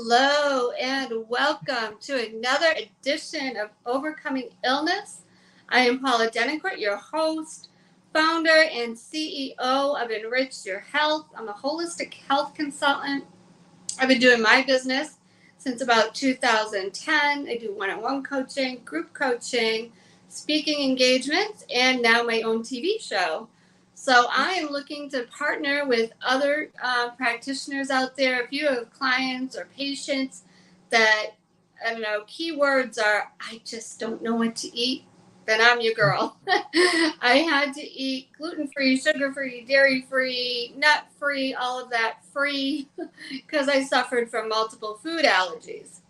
Hello and welcome to another edition of Overcoming Illness. I am Paula Denoncourt, your host, founder, and CEO of Enrich Your Health. I'm a holistic health consultant. I've been doing my business since about 2010. I do one-on-one coaching, group coaching, speaking engagements, and now my own TV show. So I am looking to partner with other practitioners out there. If you have clients or patients that, I don't know, keywords are, I just don't know what to eat, then I'm your girl. I had to eat gluten-free, sugar-free, dairy-free, nut-free, all of that free because I suffered from multiple food allergies.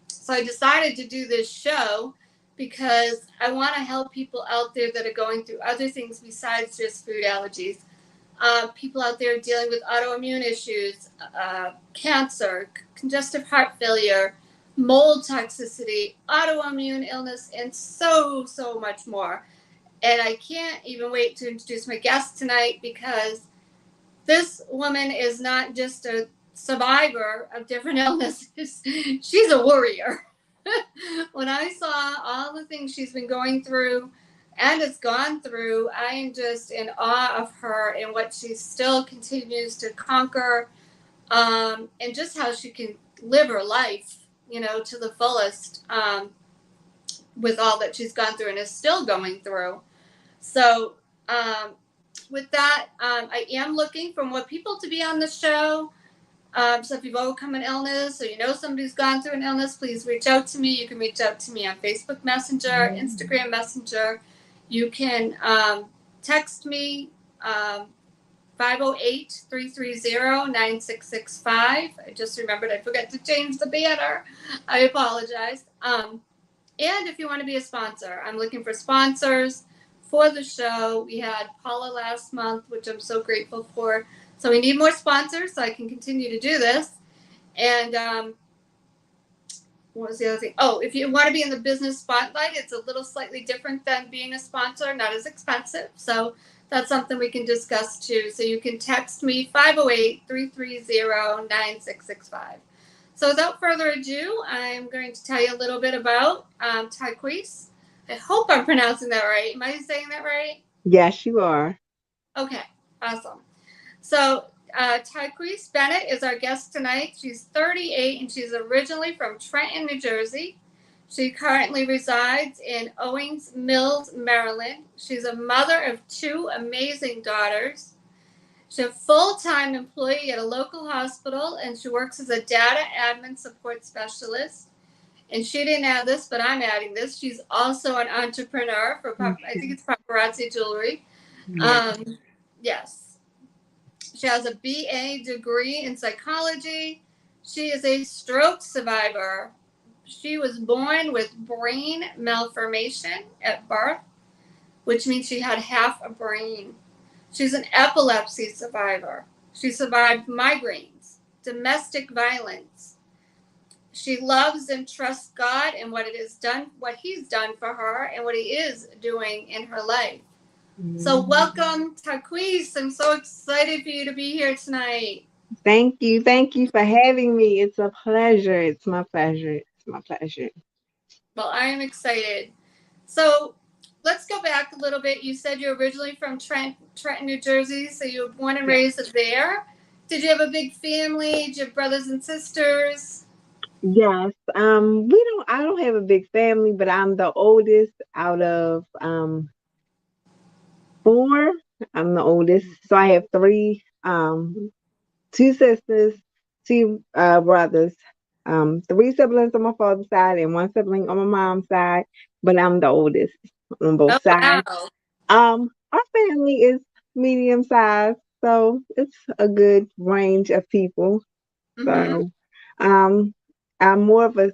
So I decided to do this show because I want to help people out there that are going through other things besides just food allergies. People out there dealing with autoimmune issues, cancer, congestive heart failure, mold toxicity, autoimmune illness, and so much more. And I can't even wait to introduce my guest tonight because this woman is not just a survivor of different illnesses. She's a warrior. When I saw all the things she's been going through and has gone through, I am just in awe of her and what she still continues to conquer, and just how she can live her life, to the fullest, with all that she's gone through and is still going through. So, with that, I am looking for more people to be on the show. So if you've overcome an illness or you know somebody's gone through an illness, please reach out to me. You can reach out to me on Facebook Messenger, Instagram Messenger. You can text me, 508-330-9665. I just remembered I forgot to change the banner. I apologize. And if you want to be a sponsor, I'm looking for sponsors for the show. We had Paula last month, which I'm so grateful for. So we need more sponsors so I can continue to do this. And what was the other thing? Oh, if you want to be in the business spotlight, it's a little slightly different than being a sponsor, not as expensive. So that's something we can discuss too. So you can text me 508-330-9665. So without further ado, I'm going to tell you a little bit about Tyquise. I hope I'm pronouncing that right. Am I saying that right? Yes, you are. Okay, awesome. So Tyquise Bennett is our guest tonight. She's 38 and she's originally from Trenton, New Jersey. She currently resides in Owings Mills, Maryland. She's a mother of 2 amazing daughters. She's a full-time employee at a local hospital, and she works as a data admin support specialist. And she didn't add this, but I'm adding this. She's also an entrepreneur for, I think it's paparazzi jewelry. Yes. She has a BA degree in psychology. She is a stroke survivor. She was born with brain malformation at birth, which means she had half a brain. She's an epilepsy survivor. She survived migraines, domestic violence. She loves and trusts God and what He's done for her and what He is doing in her life. So welcome, Tyquise. I'm so excited for you to be here tonight. Thank you. Thank you for having me. It's a pleasure. It's my pleasure. It's my pleasure. Well, I am excited. So let's go back a little bit. You said you're originally from Trenton, New Jersey. So you were born and raised there. Did you have a big family? Did you have brothers and sisters? Yes. I don't have a big family, but I'm the oldest out of 4. I'm the oldest. So I have 3 2 sisters, 2 brothers. 3 siblings on my father's side and 1 sibling on my mom's side, but I'm the oldest on both Oh, sides. wow. Our family is medium sized, so it's a good range of people. Mm-hmm. So, um, I'm more of a.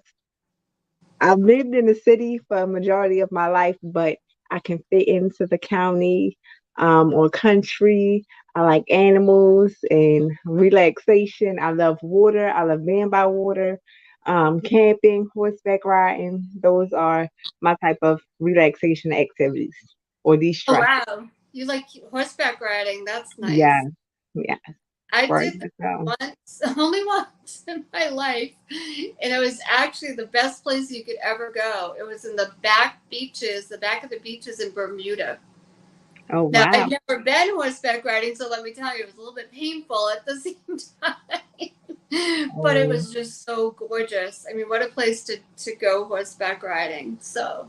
I've lived in the city for a majority of my life, but I can fit into the county, or country. I like animals and relaxation. I love water. I love being by water. Camping, horseback riding. Those are my type of relaxation activities or Oh, de-stress. wow. You like horseback riding. That's Yeah, nice. yeah. I Right. did that So, once, only once in my life, and it was actually the best place you could ever go. It was in the back beaches, the back of the beaches in Bermuda. oh Now, wow. I've never been horseback riding, so let me tell you, it was a little bit painful at the same time. But it Oh, was just so gorgeous. I mean, what a place to go horseback riding. So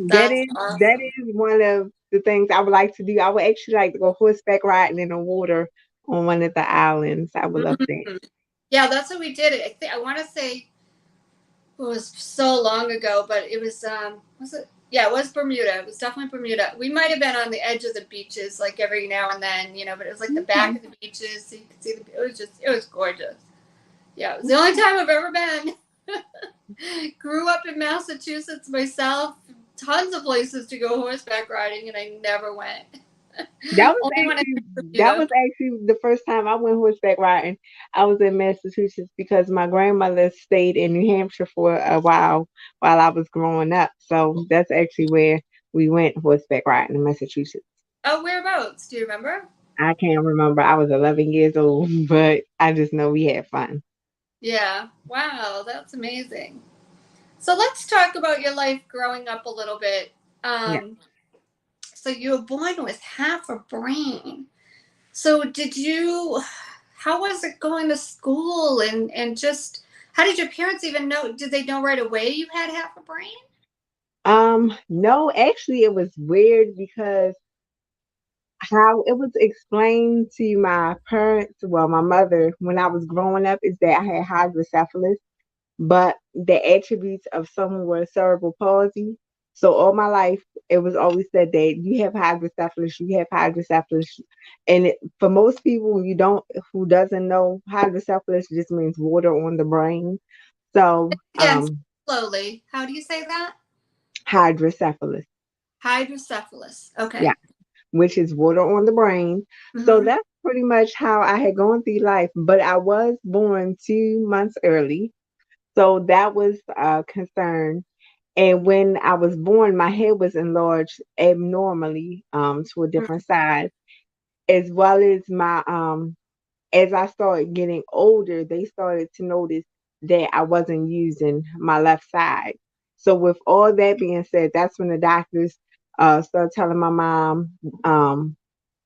that that's is that awesome. is one of the things I would like to do. I would actually like to go horseback riding in the water on one of the islands. I would love that. Mhm. Yeah, that's what we did. I want to say it was so long ago, but it was it? Yeah, it was Bermuda. It was definitely Bermuda. We might have been on the edge of the beaches like every now and then, but it was like the back Okay. of the beaches, so you could see it was gorgeous. Yeah, it was the only time I've ever been. Grew up in Massachusetts myself. Tons of places to go horseback riding, and I never went. That was Only when I actually went to that Bermuda. was actually the first time I went horseback riding. I was in Massachusetts because my grandmother stayed in New Hampshire for a while I was growing up. So that's actually where we went horseback riding in Massachusetts. Oh, whereabouts? Do you remember? I can't remember. I was 11 years old, but I just know we had fun. Yeah. Wow, that's amazing. So let's talk about your life growing up a little bit. Yeah. Um, so you were born with half a brain. So did you? How was it going to school and just how did your parents even know? Did they know right away you had half a brain? No, actually it was weird because how it was explained to my parents, well, my mother, when I was growing up, is that I had hydrocephalus, but the attributes of someone with cerebral palsy. So all my life, it was always said that you have hydrocephalus, you have hydrocephalus, and for most people, you don't who doesn't know hydrocephalus just means water on the brain. So, Again, slowly. How do you say that? hydrocephalus, Hydrocephalus. yeah, Okay. which is water on the brain. So Mm-hmm. that's pretty much how I had gone through life. But I was born 2 months early. So that was a concern. And when I was born, my head was enlarged abnormally to a different size, as well as as I started getting older, they started to notice that I wasn't using my left side. So with all that being said, that's when the doctors started telling my mom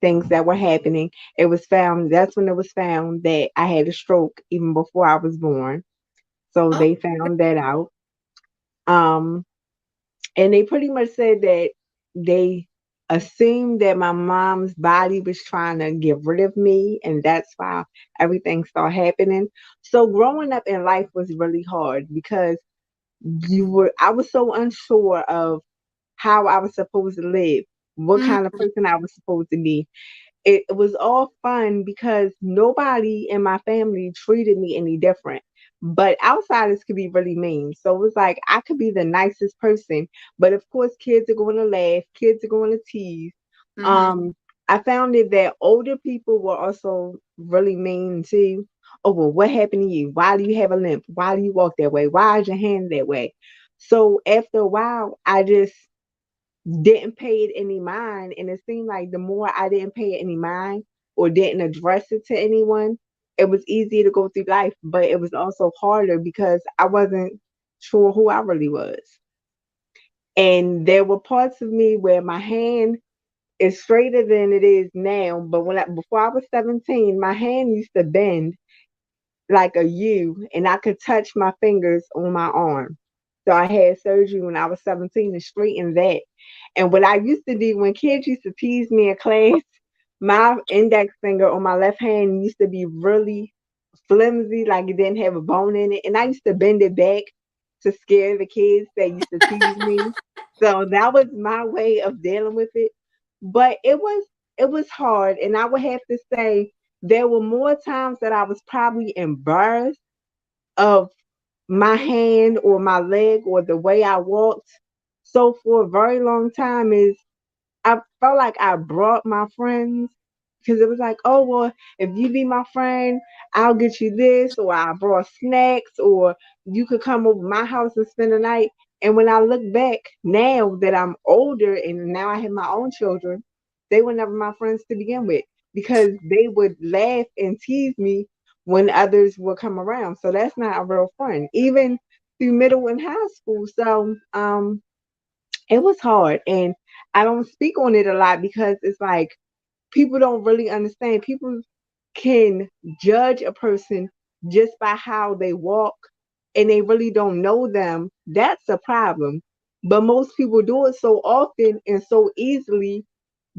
things that were happening. That's when it was found that I had a stroke even before I was born. So Oh, they found that out. Um, and they pretty much said that they assumed that my mom's body was trying to get rid of me, and that's why everything started happening. So growing up in life was really hard because I was so unsure of how I was supposed to live, what mm, kind of person I was supposed to be. It was all fun because nobody in my family treated me any different. But outsiders could be really mean. So it was like I could be the nicest person, but of course kids are going to laugh, kids are going to tease. mm-hmm. Um, I found it that older people were also really mean too. Oh well, what happened to you? Why do you have a limp? Why do you walk that way? Why is your hand that way? So after a while, I just didn't pay it any mind. And it seemed like the more I didn't pay it any mind or didn't address it to anyone, it was easier to go through life. But it was also harder because I wasn't sure who I really was. And there were parts of me where my hand is straighter than it is now. But before I was 17, my hand used to bend like a U, and I could touch my fingers on my arm. So I had surgery when I was 17 to straighten that. And what I used to do when kids used to tease me in class, my index finger on my left hand used to be really flimsy, like it didn't have a bone in it. And I used to bend it back to scare the kids that used to tease me. So that was my way of dealing with it. But it was hard. And I would have to say there were more times that I was probably embarrassed of my hand or my leg or the way I walked. So for a very long time is I felt like I brought my friends because it was like, oh well, if you be my friend, I'll get you this, or I brought snacks, or you could come over my house and spend the night. And when I look back now that I'm older and now I have my own children, they were never my friends to begin with because they would laugh and tease me when others would come around. So that's not a real friend, even through middle and high school. So it was hard, and I don't speak on it a lot because it's like people don't really understand. People can judge a person just by how they walk, and they really don't know them. That's a problem. But most people do it so often and so easily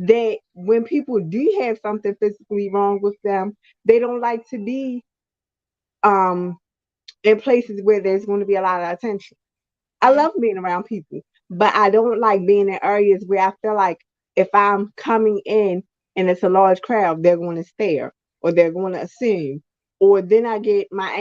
that when people do have something physically wrong with them, they don't like to be um in places where there's going to be a lot of attention. I Mhm. love being around people, but I don't like being in areas where I feel like if I'm coming in and it's a large crowd, they're going to stare or they're going to assume, or then I get my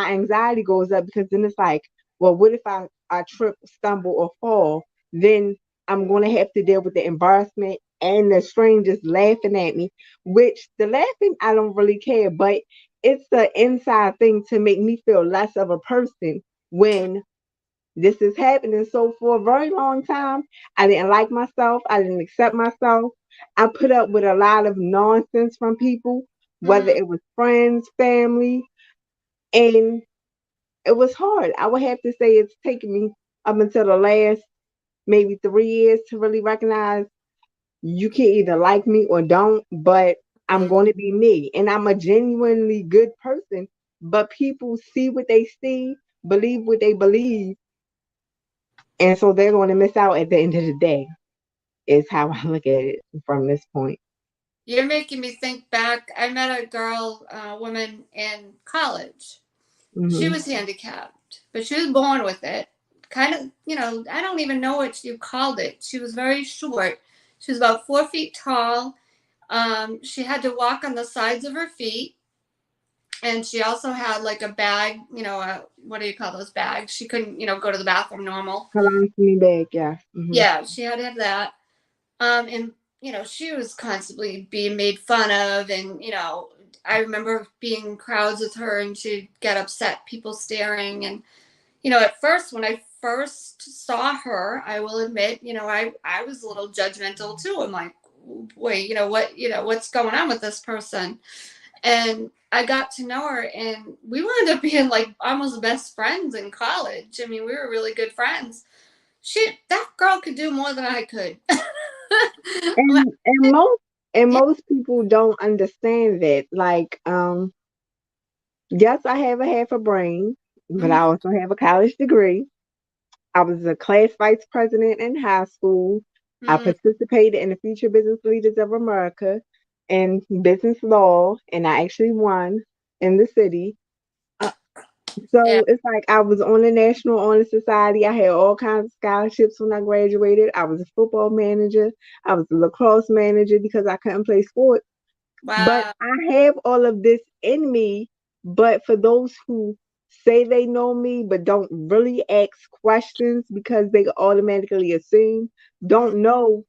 anxiety goes up because then it's like, well, what if I trip, stumble, or fall? Then I'm going to have to deal with the embarrassment and the strangers laughing at me, which the laughing I don't really care, but it's the inside thing to make me feel less of a person when this is happening. So for a very long time, I didn't like myself. I didn't accept myself. I put up with a lot of nonsense from people, whether Mhm. it was friends, family, and it was hard. I would have to say it's taken me up until the last maybe 3 years to really recognize you can either like me or don't, but I'm Mhm. going to be me. And I'm a genuinely good person, but people see what they see, believe what they believe, and so they're going to miss out at the end of the day, is how I look at it from this point. You're making me think back. I met a girl, woman in college. She Hmm. was handicapped, but she was born with it. Kind of, I don't even know what you called it. She was very short. She was about 4 feet tall. She had to walk on the sides of her feet, and she also had like a bag. What do you call those bags? She couldn't, go to the bathroom normal. Colostomy bag, yeah. Hmm. Yeah, she had to have that. And she was constantly being made fun of, and I remember being in crowds with her, and she'd get upset, people staring, and at first, when I first saw her, I will admit, I was a little judgmental too. I'm like, wait, what's going on with this person? And I got to know her, and we wound up being like almost best friends in college. I mean, we were really good friends. That girl could do more than I could. And Yeah. most people don't understand that. Like, yes, I have a half a brain, but I Mhm. also have a college degree. I was a class vice president in high school. I Mhm. participated in the Future Business Leaders of America in business law, and I actually won in the city. Uh, Yeah. So it's like I was on the National Honor Society. I had all kinds of scholarships when I graduated. I was a football manager. I was a lacrosse manager because I couldn't play sports. But Wow. I have all of this in me. But for those who say they know me but don't really ask questions because they automatically assume, Mhm. don't know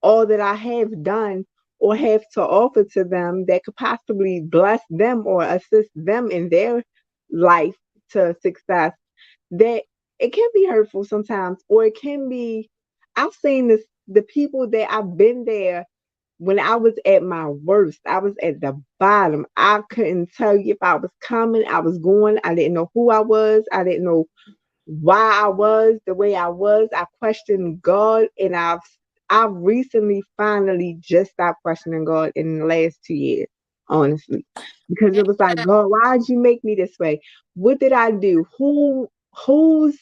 all that I have done or have to offer to them that could possibly bless them or assist them in their life to success, that it can be hurtful sometimes, or it can be. I've seen this, the people that I've been there when I was at my worst. I was at the bottom. I couldn't tell you if I was coming, I was going. I didn't know who I was. I didn't know why I was the way I was. I questioned God, and I've recently finally just stopped questioning God in the last 2 years, honestly. Because it was like, Yeah. God, why did you make me this way? What did I do? Who's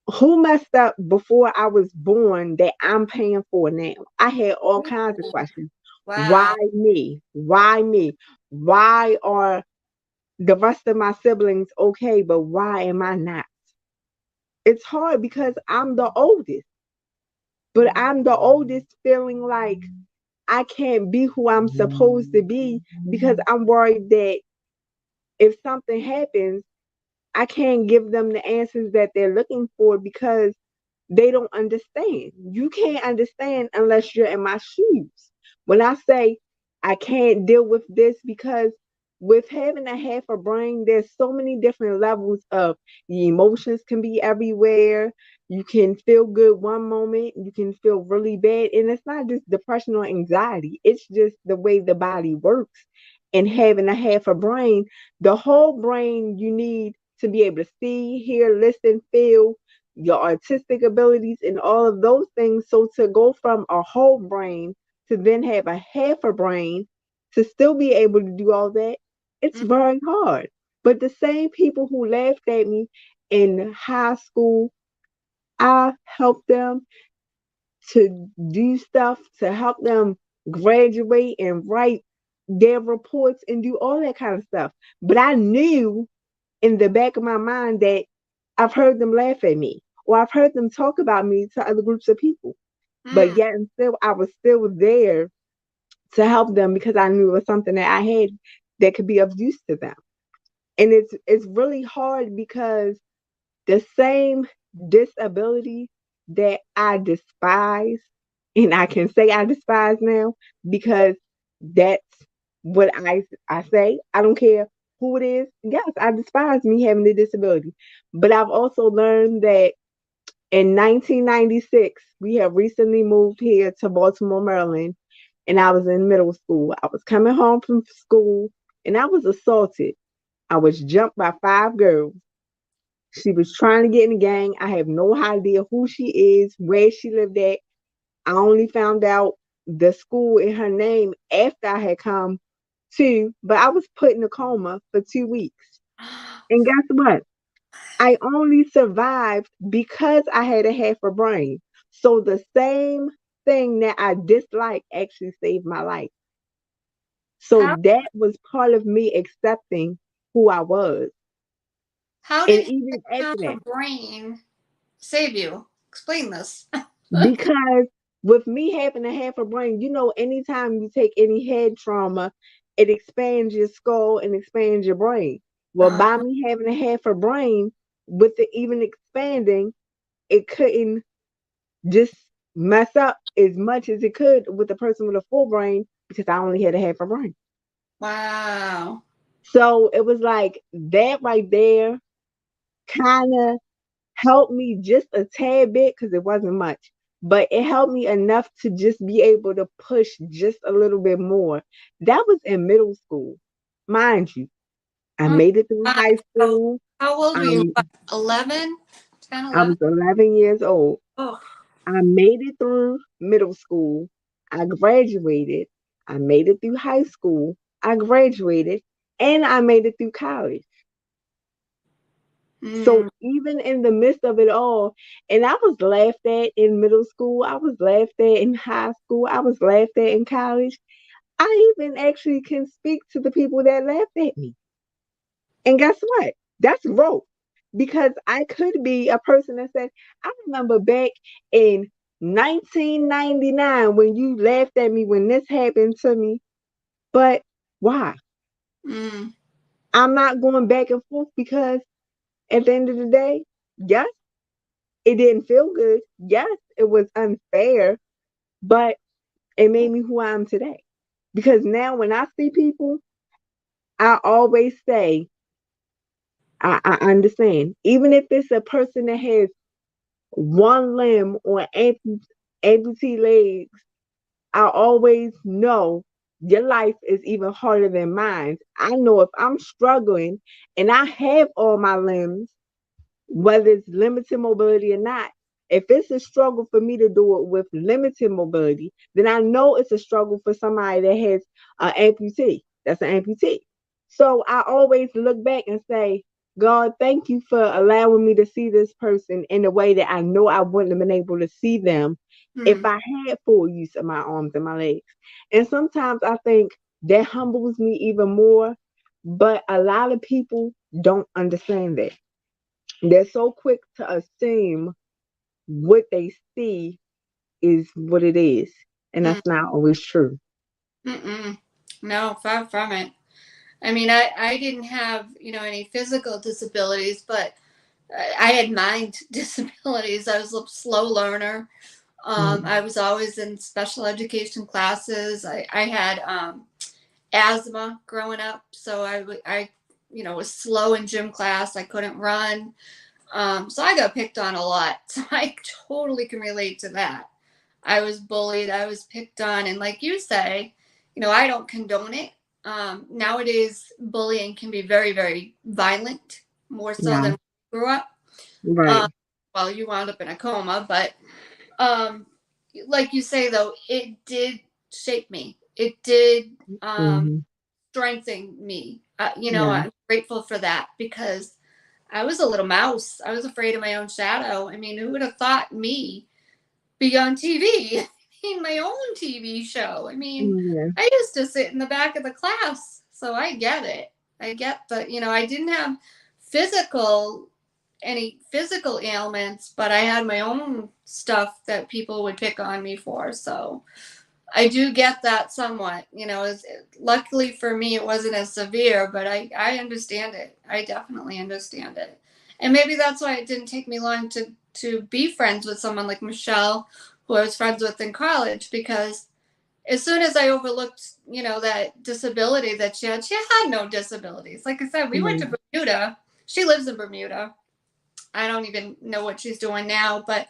who messed up before I was born that I'm paying for now? I had all kinds of Ooh, questions. Why wow. me? Why me? Why are the rest of my siblings okay, but why am I not? It's hard because I'm the oldest, but I'm the oldest feeling like I can't be who I'm supposed to be because I'm worried that if something happens, I can't give them the answers that they're looking for because they don't understand. You can't understand unless you're in my shoes. When I say I can't deal with this because with having a half a brain, there's so many different levels of the emotions can be everywhere. You can feel good one moment, you can feel really bad. And it's not just depression or anxiety, it's just the way the body works. And having a half a brain, the whole brain you need to be able to see, hear, listen, feel, your artistic abilities, and all of those things. So to go from a whole brain to then have a half a brain to still be able to do all that, it's Mm, very hard. But the same people who laughed at me in high school, I helped them to do stuff to help them graduate and write their reports and do all that kind of stuff. But I knew in the back of my mind that I've heard them laugh at me or I've heard them talk about me to other groups of people. But mm. yet and still I was still there to help them because I knew it was something that I had that could be of use to them. And it's really hard because the same disability that I despise, and I can say I despise now because that's what I say. I don't care who it is. Yes, I despise me having a disability. But I've also learned that in 1996, we have recently moved here to Baltimore, Maryland, and I was in middle school. I was coming home from school and I was assaulted. I was jumped by 5 girls. She was trying to get in the gang. I have no idea who she is, where she lived at. I only found out the school and her name after I had come to, but I was put in a coma for 2 weeks. And guess what? I only survived because I had a half a brain. So the same thing that I disliked actually saved my life. So How that was part of me accepting who I was. how And did even half after a that, brain save you? Explain this. because with me having a half a brain, anytime you take any head trauma, it expands your skull and expands your brain. Well, Uh, by me having a half a brain, with it even expanding, it couldn't just mess up as much as it could with a person with a full brain because I only had a half a brain. wow. So it was like that right there kind of helped me just a tad bit because it wasn't much, but it helped me enough to just be able to push just a little bit more. That was in middle school, mind you. I Oh made it through my high God. school. How old were you? Um, What, 11? 10, I 11? was 11 years old. Oh, I made it through middle school. I graduated. I made it through high school. I graduated, and I made it through college. So mm, even in the midst of it all, and I was laughed at in middle school, I was laughed at in high school, I was laughed at in college. I even actually can speak to the people that laughed at me. And guess what? That's growth. Because I could be a person that said, I remember back in 1999 when you laughed at me when this happened to me. But why? mm, I'm not going back and forth because at the end of the day, yes, it didn't feel good. Yes, it was unfair, but it made me who I am today. Because now when I see people, I always say, I understand. Even if it's a person that has one limb or amputee legs, I always know your life is even harder than mine. I know if I'm struggling and I have all my limbs, whether it's limited mobility or not. If it's a struggle for me to do it with limited mobility, then I know it's a struggle for somebody that has an amputee. That's an amputee. So I always look back and say, God, thank you for allowing me to see this person in a way that I know I wouldn't have been able to see them if mm, I had full use of my arms and my legs. And sometimes I think that humbles me even more, but a lot of people don't understand that. They're so quick to assume what they see is what it is, and mm, that's not always true. mm-mm. No, far from it. I mean, I didn't have, any physical disabilities, but I had mind disabilities. I was a slow learner. Mm. I was always in special education classes. I had asthma growing up, so I was slow in gym class. I couldn't run. So I got picked on a lot. So I totally can relate to that. I was bullied, I was picked on, and like you say, I don't condone it. Nowadays, bullying can be very, very violent, more so Yeah. than when we grew up. Um, Right. well, you wound up in a coma, but um, like you say, though, it did shape me. It did Hmm. strengthen me. Yeah. I'm grateful for that because I was a little mouse. I was afraid of my own shadow. I mean, who would have thought me be on TV? In my own TV show. I mean, Yeah. I used to sit in the back of the class, so I get it. I get I didn't have physical any physical ailments, but I had my own stuff that people would pick on me for. So I do get that somewhat. Luckily for me, it wasn't as severe, but I understand it. I definitely understand it. And maybe that's why it didn't take me long to be friends with someone like Michelle, who I was friends with in college, because as soon as I overlooked, that disability that she had no disabilities. Like I said, we went Right. to Bermuda. She lives in Bermuda. I don't even know what she's doing now, but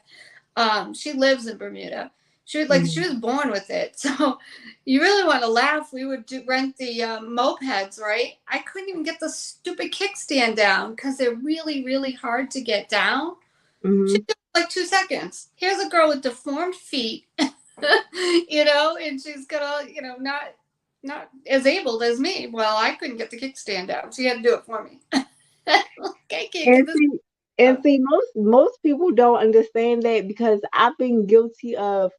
she lives in Bermuda. She Mm-hmm. was born with it. So you really want to laugh. We would rent the mopeds, right? I couldn't even get the stupid kickstand down because they're really, really hard to get down. She Hmm. took like 2 seconds. Here's a girl with deformed feet, and she's got all, not as able as me. Well, I couldn't get the kickstand down. She had to do it for me. Like, I can't And get this see, and down. see, most people don't understand that because I've been guilty of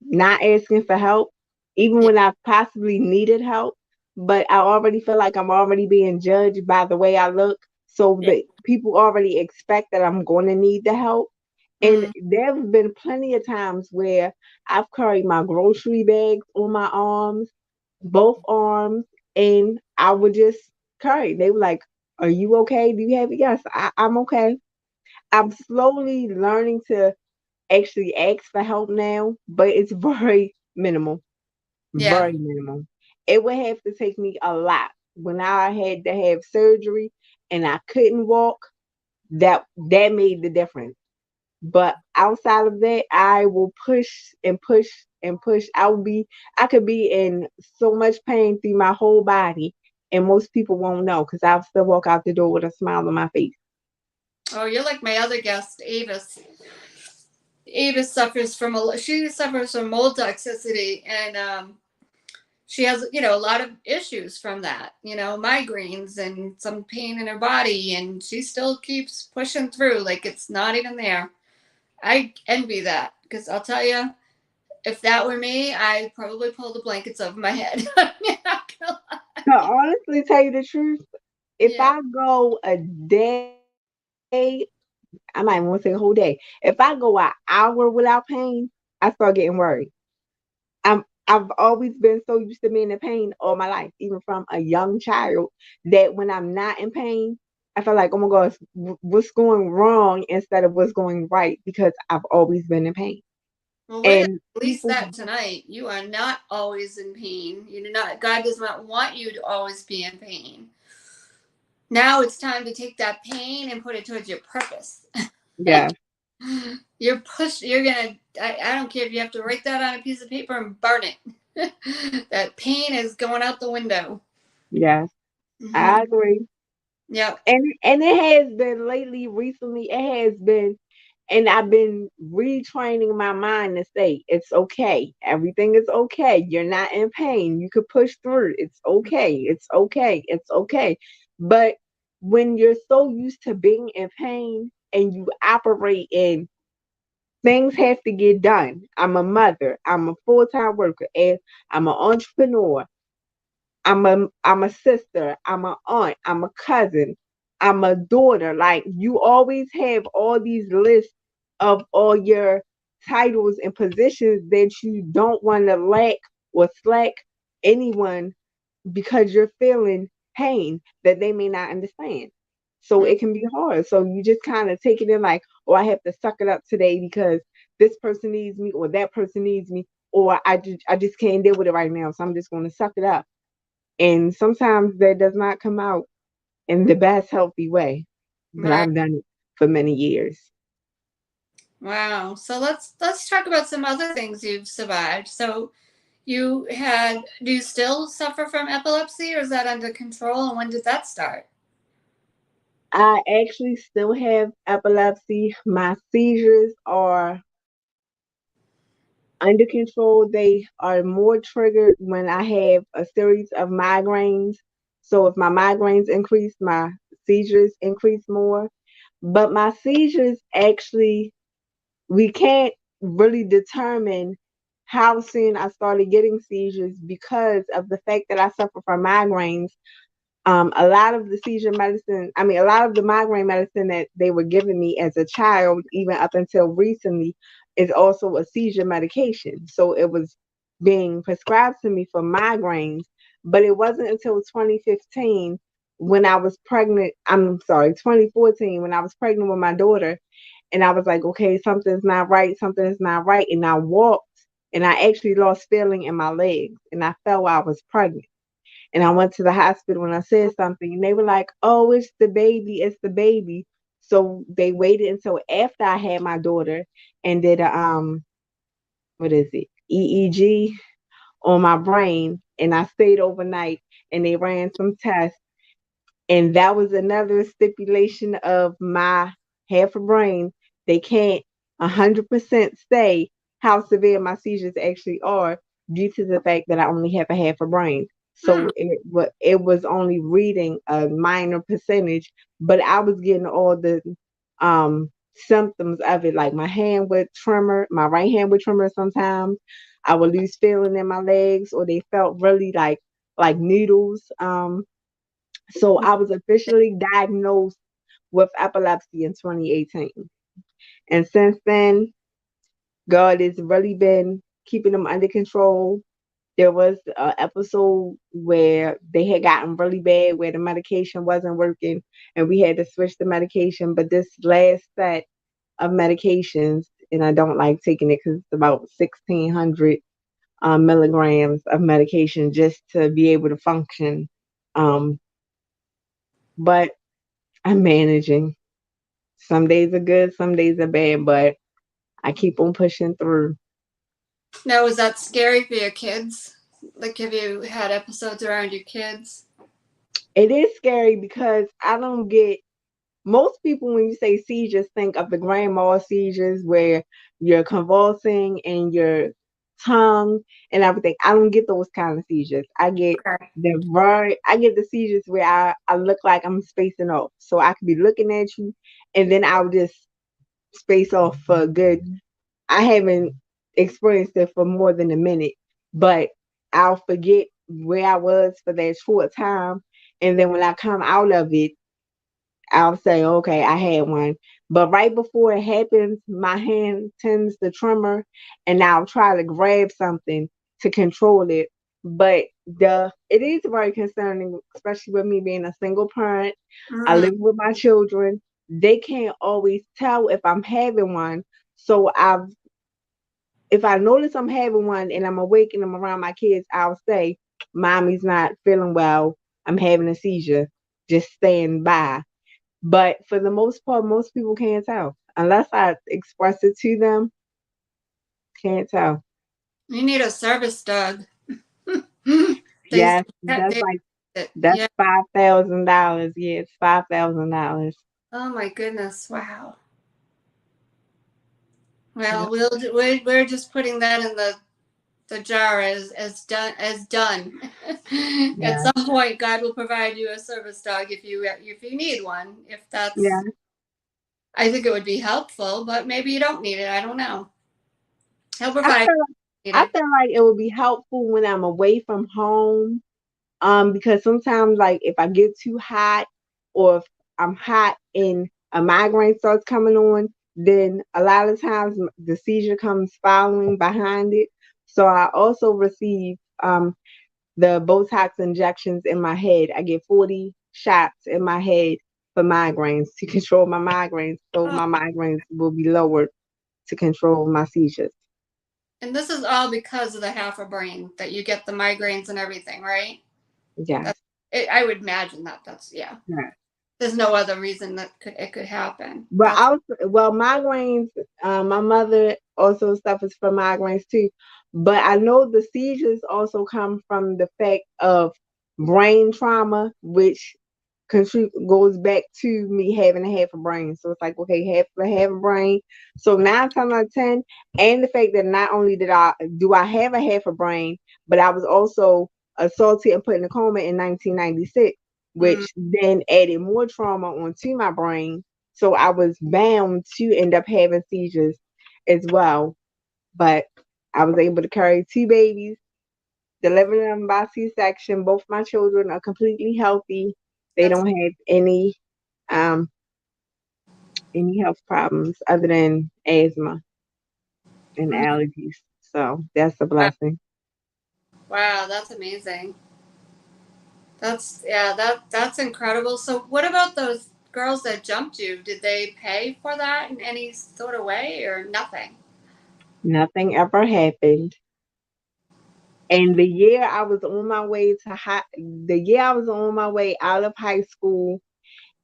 not asking for help, even Yeah. when I possibly needed help. But I already feel like I'm already being judged by the way I look, so Yeah. that people already expect that I'm going to need the help. And Mm, there have been plenty of times where I've carried my grocery bags on my arms, both arms, and I would just carry. They were like, "Are you okay? Do you have it?" Yes, I'm okay. I'm slowly learning to actually ask for help now, but it's very minimal, yeah. very minimal. It would have to take me a lot. When I had to have surgery and I couldn't walk, that made the difference. But outside of that, I will push and push and push. I could be in so much pain through my whole body, and most people won't know because I'll still walk out the door with a smile on my face. Oh, you're like my other guest, Avis. Avis she suffers from mold toxicity, and she has a lot of issues from that. Migraines and some pain in her body, and she still keeps pushing through like it's not even there. I envy that because I'll tell you, if that were me, I'd probably pull the blankets over my head. I'm not gonna lie. To honestly tell you the truth, if Yeah, I go a day, I might even want to say a whole day. If I go an hour without pain, I start getting worried. I've always been so used to being in pain all my life, even from a young child, that when I'm not in pain, I feel like, oh my gosh, what's going wrong instead of what's going right because I've always been in pain. well, we're going to And release people, that tonight. You are not always in pain. You do not. God does not want you to always be in pain. Now it's time to take that pain and put it towards your purpose. yeah, You're gonna, I don't care if you have to write that on a piece of paper and burn it. That pain is going out the window. yeah, Hmm. I agree. Yep. And it has been lately, recently, it has been, and I've been retraining my mind to say it's okay. Everything is okay. You're not in pain. You could push through. It's okay. It's okay. It's okay. But when you're so used to being in pain and you operate in things have to get done. I'm a mother. I'm a full-time worker. And I'm an entrepreneur. I'm a sister, I'm a aunt, I'm a cousin, I'm a daughter. Like you always have all these lists of all your titles and positions that you don't want to lack or slack anyone because you're feeling pain that they may not understand. So it can be hard. So you just kind of take it in like, oh, I have to suck it up today because this person needs me or that person needs me or I just can't deal with it right now. So I'm just going to suck it up, and sometimes that does not come out in the best healthy way. but Right. I've done it for many years. Wow. So let's talk about some other things you've survived. So do you still suffer from epilepsy, or is that under control, and when did that start? I actually still have epilepsy. My seizures are under control. They are more triggered when I have a series of migraines. So if my migraines increase, my seizures increase more. But my seizures actually, we can't really determine how soon I started getting seizures because of the fact that I suffer from migraines. A lot of the seizure medicine, I mean, a lot of the migraine medicine that they were giving me as a child, even up until recently, is also a seizure medication. So it was being prescribed to me for migraines, but it wasn't until 2015 when I was pregnant. I'm sorry, 2014 when I was pregnant with my daughter, and I was like, okay, something's not right, something is not right. And I walked and I actually lost feeling in my legs and I felt I was pregnant. And I went to the hospital and I said something, and they were like, "Oh, it's the baby, it's the baby." So they waited until after I had my daughter and did a what is it, EEG on my brain, and I stayed overnight, and they ran some tests, and that was another stipulation of my half a brain. They can't 100% say how severe my seizures actually are due to the fact that I only have a half a brain. Hmm. So it was only reading a minor percentage, but I was getting all the symptoms of it. Like my hand would tremor, my right hand would tremor sometimes. I would lose feeling in my legs, or they felt really like needles. So I was officially diagnosed with epilepsy in 2018. And since then, God has really been keeping them under control. There was an episode where they had gotten really bad, where the medication wasn't working, and we had to switch the medication. But this last set of medications, and I don't like taking it because it's about 1,600 milligrams of medication just to be able to function. Um, but I'm managing. Some days are good, some days are bad, but I keep on pushing through. Now, was that scary for your kids? Like, have you had episodes around your kids? It is scary because I don't get most people when you say seizures think of the grand mal seizures where you're convulsing and your tongue and everything. I don't get those kind of seizures. Okay. I get the seizures where I look like I'm spacing off. So I could be looking at you and then I'll just space off for a good I haven't experienced it for more than a minute, but I'll forget where I was for that short time. And then when I come out of it, I'll say, okay, I had one. But right before it happens, my hand tends to tremor and I'll try to grab something to control it. But it is very concerning, especially with me being a single parent. I Mm-hmm. live with my children. They can't always tell if I'm having one. So if I notice I'm having one and I'm awake and I'm around my kids, I'll say, Mommy's not feeling well. I'm having a seizure. Just stand by. But for the most part, most people can't tell. Unless I express it to them, can't tell. You need a service dog. they Yes, they that's yeah. $5,000. Yeah, it's $5,000. Oh my goodness! Wow. Yep. Well, we're just putting that in the jar as done. At Yeah. some point, God will provide you a service dog if you need one. If Yeah. that's, I think it would be helpful, but maybe you don't need it. I don't know. He'll I provide feel if you I need it. feel like it would be helpful when I'm away from home. Because sometimes like if I get too hot or if I'm hot and a migraine starts coming on, then a lot of times the seizure comes following behind it. So I also receive the Botox injections in my head. I get 40 shots in my head for migraines to control my migraines, so Oh, my migraines will be lowered to control my seizures. and this is all because of the half a brain that you get the migraines and everything, right? Yes. That's I would imagine that's yeah. Yes. There's no other reason that it could happen. But That's also, well, migraines, my mother also suffers from migraines too. But I know the seizures also come from the fact of brain trauma, which goes back to me having a half a brain. So it's like, okay, half a brain. So 9 times out of 10, and the fact that not only I have a half a brain, but I was also assaulted and put in a coma in 1996, mm, which then added more trauma onto my brain. So I was bound to end up having seizures as well. But I was able to carry two babies, deliver them by C-section. Both my children are completely healthy. They that's don't have um any health problems other than asthma and mm, allergies. So that's a wow, blessing. wow, that's amazing. That's yeah, that's incredible. So what about those girls that jumped you? Did they pay for that in any sort of way or nothing? Nothing ever happened. And the year I was on my way out of high school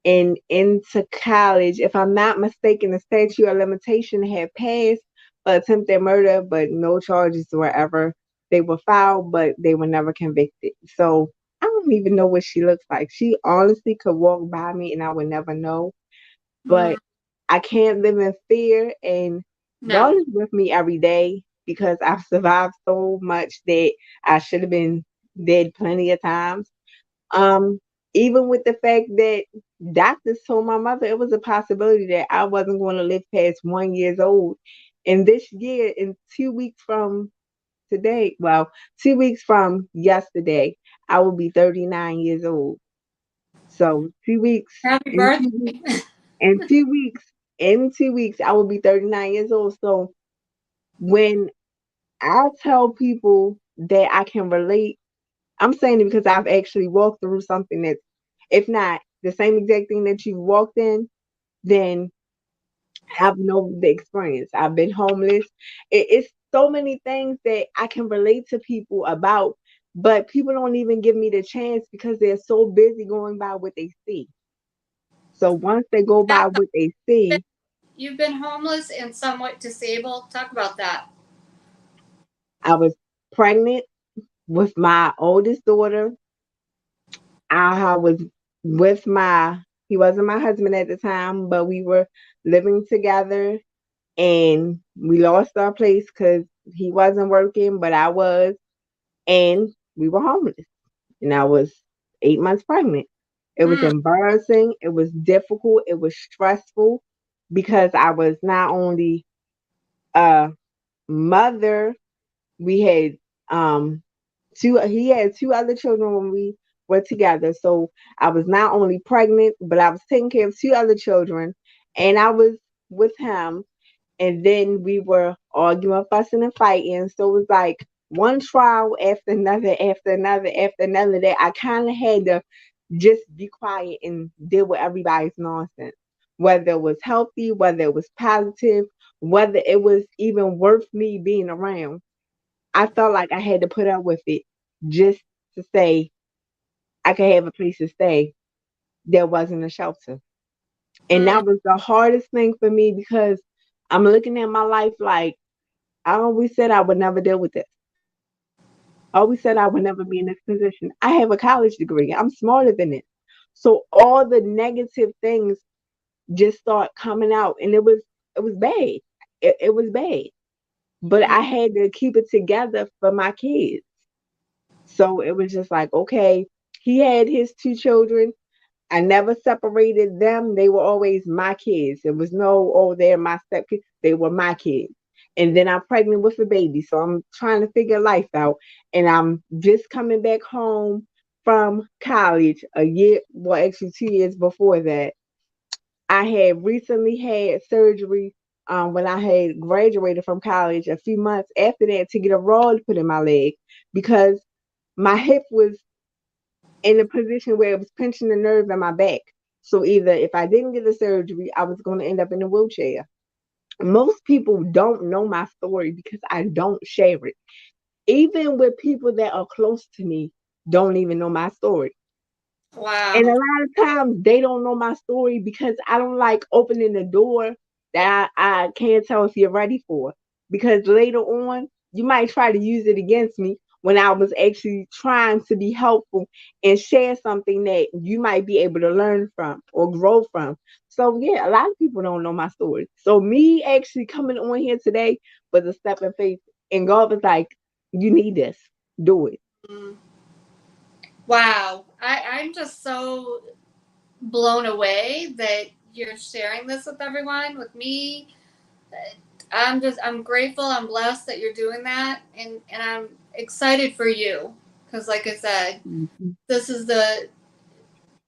and into college, if I'm not mistaken, the statute of limitation had passed for attempted murder, but no charges were ever they were filed, but they were never convicted. So I don't even know what she looks like. She honestly could walk by me and I would never know. Mm, But I can't live in fear, and God no. is with me every day because I've survived so much that I should have been dead plenty of times. Um, Even with the fact that doctors told my mother it was a possibility that I wasn't going to live past 1 years old. And this year, in 2 weeks from today, well, 2 weeks from yesterday, I will be 39 years old. So 2 weeks Happy in birthday. 2 weeks in 2 weeks, in 2 weeks, I will be 39 years old. So when I tell people that I can relate, I'm saying it because I've actually walked through something that's, if not the same exact thing that you've walked in, then I've known the experience. I've been homeless. It's so many things that I can relate to people about, but people don't even give me the chance because they're so busy going by what they see. So once they go Now, by what they see, you've been homeless and somewhat disabled. Talk about that. I was pregnant with my oldest daughter. I was with he wasn't my husband at the time, but we were living together and we lost our place because he wasn't working, but I was, and we were homeless. And I was 8 months pregnant. It was Mm, embarrassing. It was difficult. It was stressful because I was not only a mother, we had he had two other children when we were together. So I was not only pregnant, but I was taking care of two other children and I was with him. And then we were arguing, fussing, and fighting. So it was like one trial after another, after another, after another, that I kind of had to just be quiet and deal with everybody's nonsense. Whether it was healthy, whether it was positive, whether it was even worth me being around. I felt like I had to put up with it just to say I could have a place to stay. There wasn't a shelter. And mm, that was the hardest thing for me because I'm looking at my life like I always said I would never deal with this. I always said I would never be in this position. I have a college degree. I'm smarter than this. So all the negative things just start coming out and it was bad. It was bad. But mm. I had to keep it together for my kids. So it was just like, okay, he had his two children. I never separated them. They were always my kids. There was no, oh, they're my stepkids. They were my kids. And then I'm pregnant with a baby. So I'm trying to figure life out. And I'm just coming back home from college a year, well, actually 2 years before that. I had recently had surgery when I had graduated from college a few months after that to get a rod put in my leg because my hip was in a position where it was pinching the nerve in my back. So either if I didn't get the surgery, I was going to end up in a wheelchair. Most people don't know my story because I don't share it. Even with people that are close to me, don't even know my story. And a Wow. lot of times they don't know my story because I don't like opening the door that I can't tell if you're ready for. Because later on, you might try to use it against me when I was actually trying to be helpful and share something that you might be able to learn from or grow from. So, yeah, a lot of people don't know my story. So, me actually coming on here today was a step in faith. And God was like, you need this, do it. Mm. Wow. I'm just so blown away that you're sharing this with everyone, with me. I'm grateful, I'm blessed that you're doing that, and I'm excited for you because, like I said, Mhm. this is the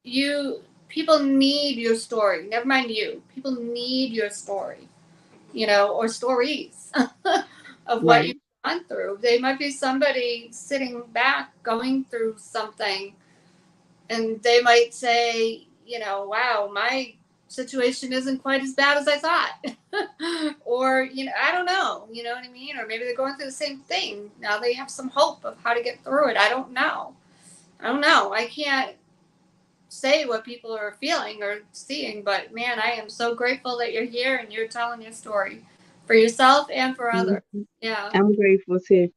you. People need your story. Never mind you. People need your story, or stories of what Right. you've gone through. They might be somebody sitting back going through something, and they might say, wow, my situation isn't quite as bad as I thought. Or, I don't know, you know what I mean? Or maybe they're going through the same thing. Now they have some hope of how to get through it. I don't know. I don't know. I can't say what people are feeling or seeing, but man, I am so grateful that you're here and you're telling your story for yourself and for others. Mhm. Yeah. I'm grateful too.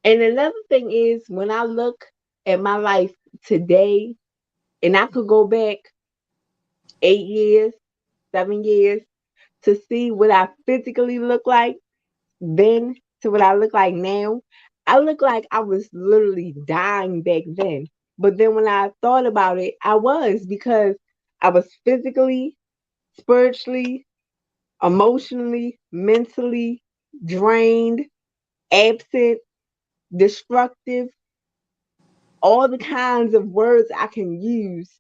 And another thing is when I look at my life today, and I could go back 8 years, 7 years to see what I physically look like then to what I look like now, I look like I was literally dying back then. But then when I thought about it, I was because I was physically, spiritually, emotionally, mentally drained, absent, destructive, all the kinds of words I can use.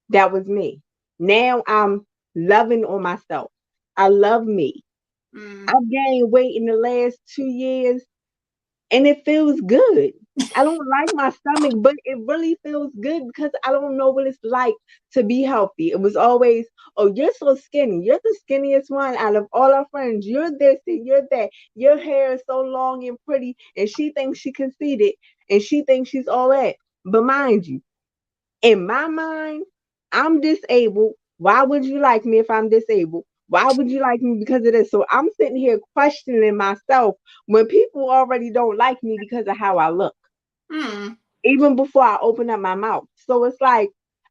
That was me. Now I'm loving on myself. I love me. Mm. I've gained weight in the last 2 years and it feels good. I don't like my stomach, but it really feels good because I don't know what it's like to be healthy. It was always, oh, you're so skinny. You're the skinniest one out of all our friends. You're this and you're that. Your hair is so long and pretty, and she thinks she conceited and she thinks she's all that. But mind you, in my mind, I'm disabled. Why would you like me if I'm disabled? Why would you like me because of this? So I'm sitting here questioning myself when people already don't like me because of how I look, Mm. even before I open up my mouth. So it's like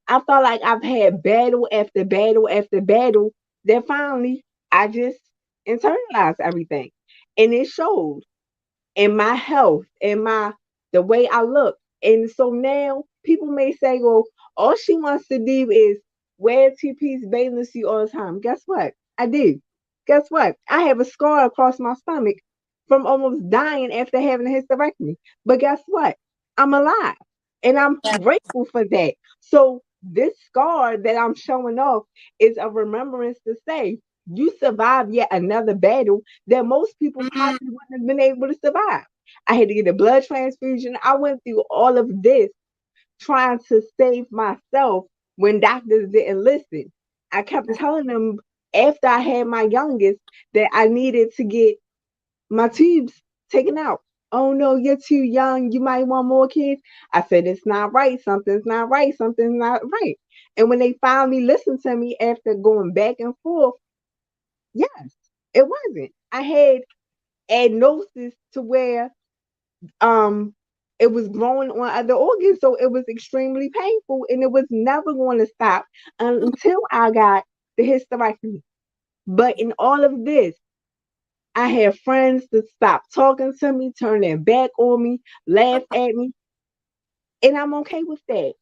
I felt like I've had battle after battle after battle that finally I just internalized everything. And it showed and my health and my the way I look. And so now people may say, well, all she wants to do is wear a two-piece bathing suit all the time. Guess what? I do. Guess what? I have a scar across my stomach from almost dying after having a hysterectomy. But guess what? I'm alive. And I'm Yeah. grateful for that. So this scar that I'm showing off is a remembrance to say you survived yet another battle that most people Mm. probably wouldn't have been able to survive. I had to get a blood transfusion. I went through all of this trying to save myself when doctors didn't listen. I kept telling them after I had my youngest that I needed to get my tubes taken out. Oh no, you're too young. You might want more kids. I said, it's not right. Something's not right. Something's not right. And when they finally listened to me after going back and forth, yes, it wasn't. I had adenosis to where um it was growing on other organs, so it was extremely painful, and it was never going to stop until I got the hysterectomy. But in all of this, I had friends that stopped talking to me, turn their back on me, laugh at me, and I'm okay with that.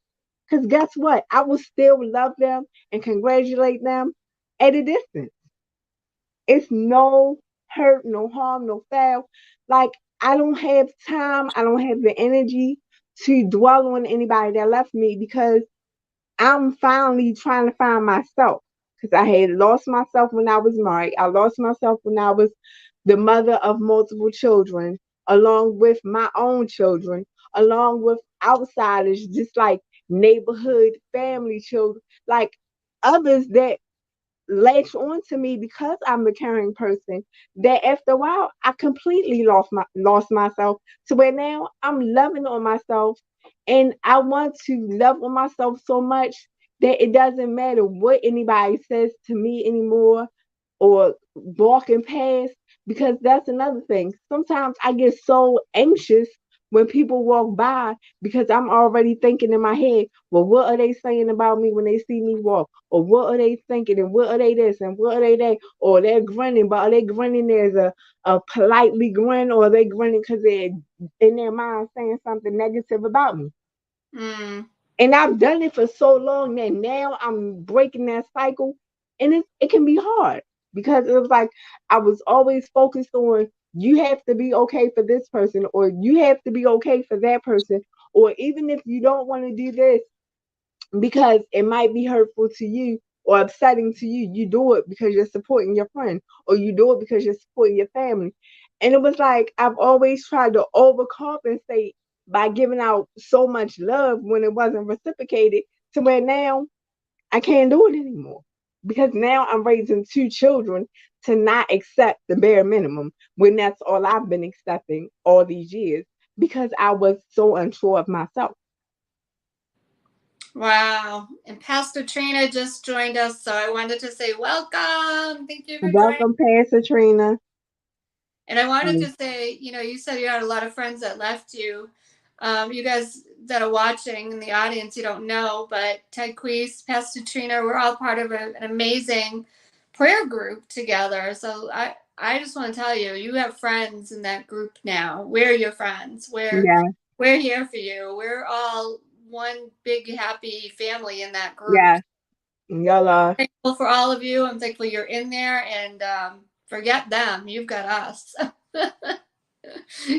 Because guess what? I will still love them and congratulate them at a distance. It's no hurt, no harm, no foul. Like I don't have time, I don't have the energy to dwell on anybody that left me because I'm finally trying to find myself. Because I had lost myself when I was married. I lost myself when I was the mother of multiple children, along with my own children, along with outsiders, just like neighborhood family children, like others that latch on to me because I'm a caring person that after a while I completely lost myself to where now I'm loving on myself And I want to love on myself so much that it doesn't matter what anybody says to me anymore or walking past, because that's another thing. Sometimes I get so anxious when people walk by because I'm already thinking in my head, well, what are they saying about me when they see me walk? Or what are they thinking? And what are they this? And what are they that? Or they're grinning, but are they grinning as a politely grin, or are they grinning because they're in their mind saying something negative about me? Mm. And I've done it for so long that now I'm breaking that cycle, and it can be hard because it was like I was always focused on you have to be okay for this person, or you have to be okay for that person, or even if you don't want to do this because it might be hurtful to you or upsetting to you, you do it because you're supporting your friend, or you do it because you're supporting your family. And it was like I've always tried to overcompensate by giving out so much love when it wasn't reciprocated, to where now I can't do it anymore. Because now I'm raising two children to not accept the bare minimum when that's all I've been accepting all these years, because I was so unsure of myself. Wow. And Pastor Trina just joined us, so I wanted to say welcome. Thank you for joining. Welcome, Pastor Trina. And I wanted Um, to say, you said you had a lot of friends that left you. You guys that are watching in the audience, you don't know, but Ted Queese, Pastor Trina, we're all part of an amazing prayer group together. So I just want to tell you, you have friends in that group now. We're your friends. yeah, We're here for you. We're all one big happy family in that group. yeah, y'all are. Thankful for all of you. I'm thankful you're in there, and forget them. You've got us.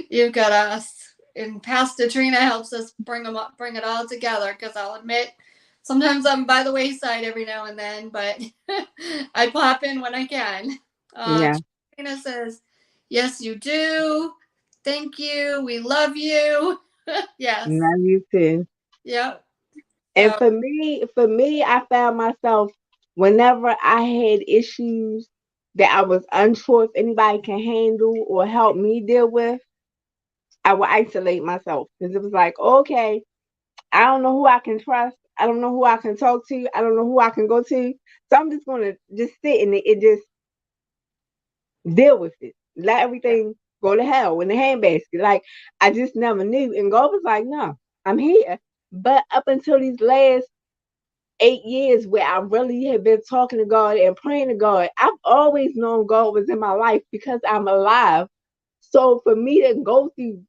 You've got us. And Pastor Trina helps us bring it all together. Because I'll admit, sometimes I'm by the wayside every now and then, but I pop in when I can. Yeah, Trina says, "Yes, you do. Thank you. We love you." Yes. love you too. Yep. And So. for me, I found myself whenever I had issues that I was unsure if anybody can handle or help me deal with, I would isolate myself because it was like, okay, I don't know who I can trust. I don't know who I can talk to. I don't know who I can go to. So I'm just gonna just sit in it and just deal with it. Let Yeah. everything go to hell in the handbasket. Like I just never knew. And God was like, no, I'm here. But up until these last 8 years where I really have been talking to God and praying to God, I've always known God was in my life because I'm alive. So for me to go through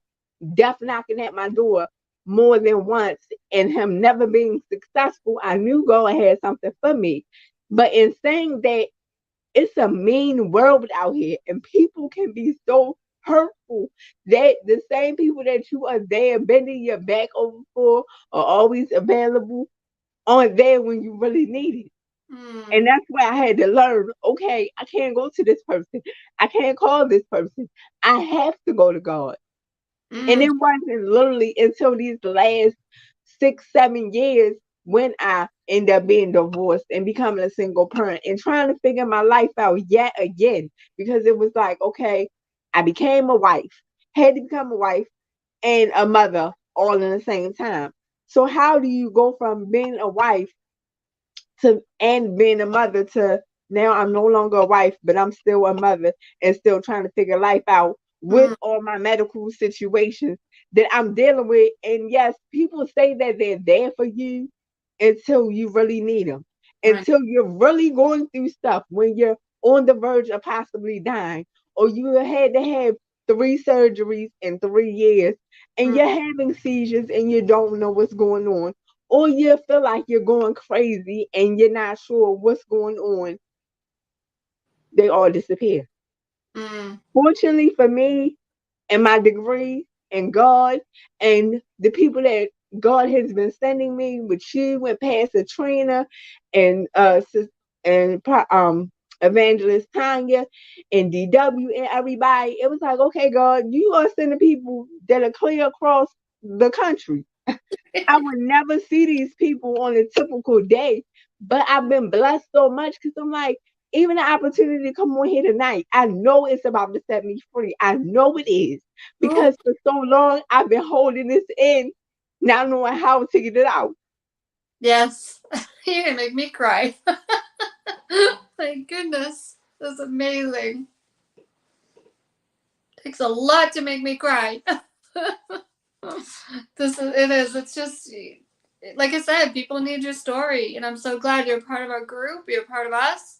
death knocking at my door more than once and him never being successful, I knew God had something for me. But in saying that, it's a mean world out here, and people can be so hurtful that the same people that you are there bending your back over for are always available on there when you really need it. And Mm, that's why I had to learn, okay, I can't go to this person. I can't call this person. I have to go to God. And mm, it wasn't literally until these last 6, 7 years when I end up being divorced and becoming a single parent and trying to figure my life out yet again. Because it was like, okay, I became a wife, had to become a wife and a mother all in the same time. So how do you go from being a wife to and being a mother to now I'm no longer a wife, but I'm still a mother and still trying to figure life out with mm, all my medical situations that I'm dealing with. And yes, people say that they're there for you until you really need them, right. until you're really going through stuff when you're on the verge of possibly dying, or you had to have 3 surgeries in 3 years and Mm, you're having seizures and you don't know what's going on, or you feel like you're going crazy and you're not sure what's going on, they all disappear. mm, Fortunately for me and my degree and God and the people that God has been sending me with you and Pastor Trina and and Evangelist Tanya and DW and everybody, it was like, okay, God, you are sending people that are clear across the country. I would never see these people on a typical day, but I've been blessed so much because I'm like, even the opportunity to come on here tonight, I know it's about to set me free. I know it is oh, because for so long I've been holding this in not knowing how to get it out. Yes. You're gonna make me cry. Thank goodness. That's amazing. Takes a lot to make me cry. It is. It's just like I said, people need your story, and I'm so glad you're part of our group. You're part of us.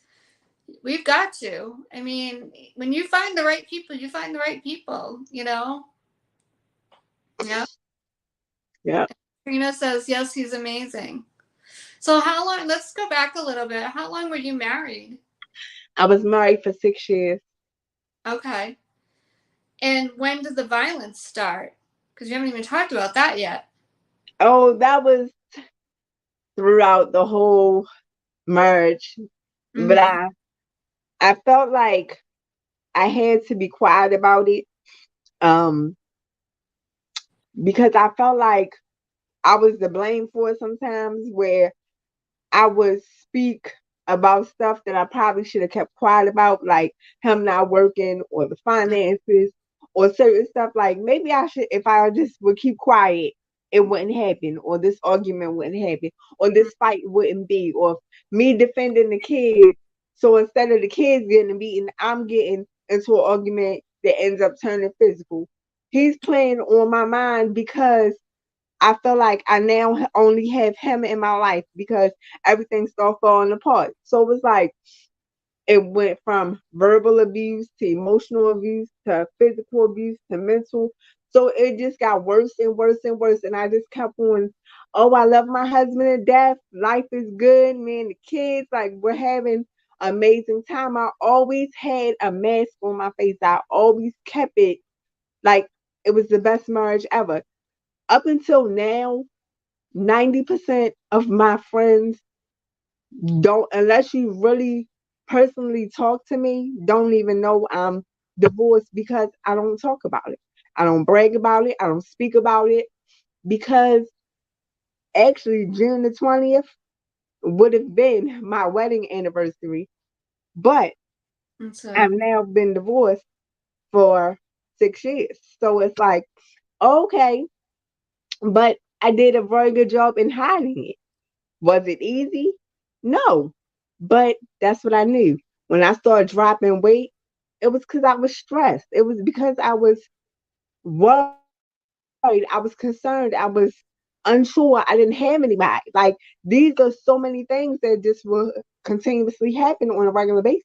We've got you. I mean, when you find the right people, you find the right people. You know. Yeah. Yeah. Trina says yes. He's amazing. So how long? Let's go back a little bit. How long were you married? I was married for 6 years. Okay. And when did the violence start? Because you haven't even talked about that yet. Oh, that was throughout the whole marriage. But Mm-hmm. I felt like I had to be quiet about it. Um, because I felt like I was to blame for it sometimes, where I would speak about stuff that I probably should have kept quiet about, like him not working or the finances or certain stuff. Like maybe I should, if I just would keep quiet, it wouldn't happen, or this argument wouldn't happen, or this fight wouldn't be, or me defending the kids. So instead of the kids getting beaten, I'm getting into an argument that ends up turning physical. He's playing on my mind because I feel like I now only have him in my life because everything started falling apart. So it was like it went from verbal abuse to emotional abuse to physical abuse to mental. So it just got worse and worse and worse. And I just kept on, oh, I love my husband to death. Life is good. Me and the kids, like we're having amazing time. I always had a mask on my face. I always kept it like it was the best marriage ever. Up until now, 90% of my friends don't, unless you really personally talk to me, don't even know I'm divorced because I don't talk about it. I don't brag about it. I don't speak about it because actually June the 20th would have been my wedding anniversary. But And I've so, now been divorced for 6 years. So it's like, okay, but I did a very good job in hiding it. Was it easy? No. But that's what I knew. When I started dropping weight, it was because I was stressed. It was because I was worried. I was concerned. I was unsure. I didn't have anybody. Like these are so many things that just will continuously happen on a regular basis.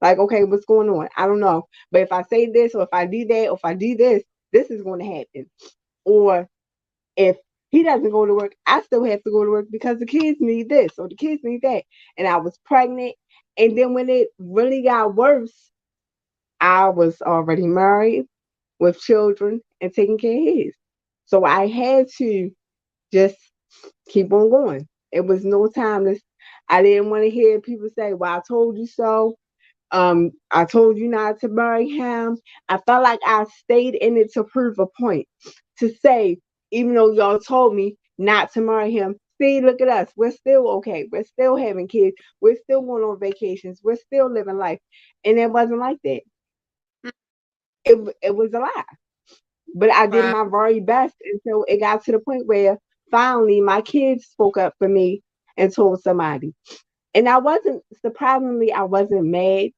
Like, okay, what's going on? I don't know. But if I say this or if I do that or if I do this is going to happen. Or if he doesn't go to work, I still have to go to work because the kids need this or the kids need that. And I was pregnant. And then when it really got worse, I was already married with children and taking care of his. So I had to just keep on going. It was no time to, I didn't want to hear people say, well, I told you so. I told you not to marry him. I felt like I stayed in it to prove a point. To say, even though y'all told me not to marry him, see, look at us. We're still okay. We're still having kids. We're still going on vacations. We're still living life. And it wasn't like that. It was a lie. But I did wow. my very best until it got to the point where finally my kids spoke up for me and told somebody. And I wasn't, surprisingly, I wasn't mad.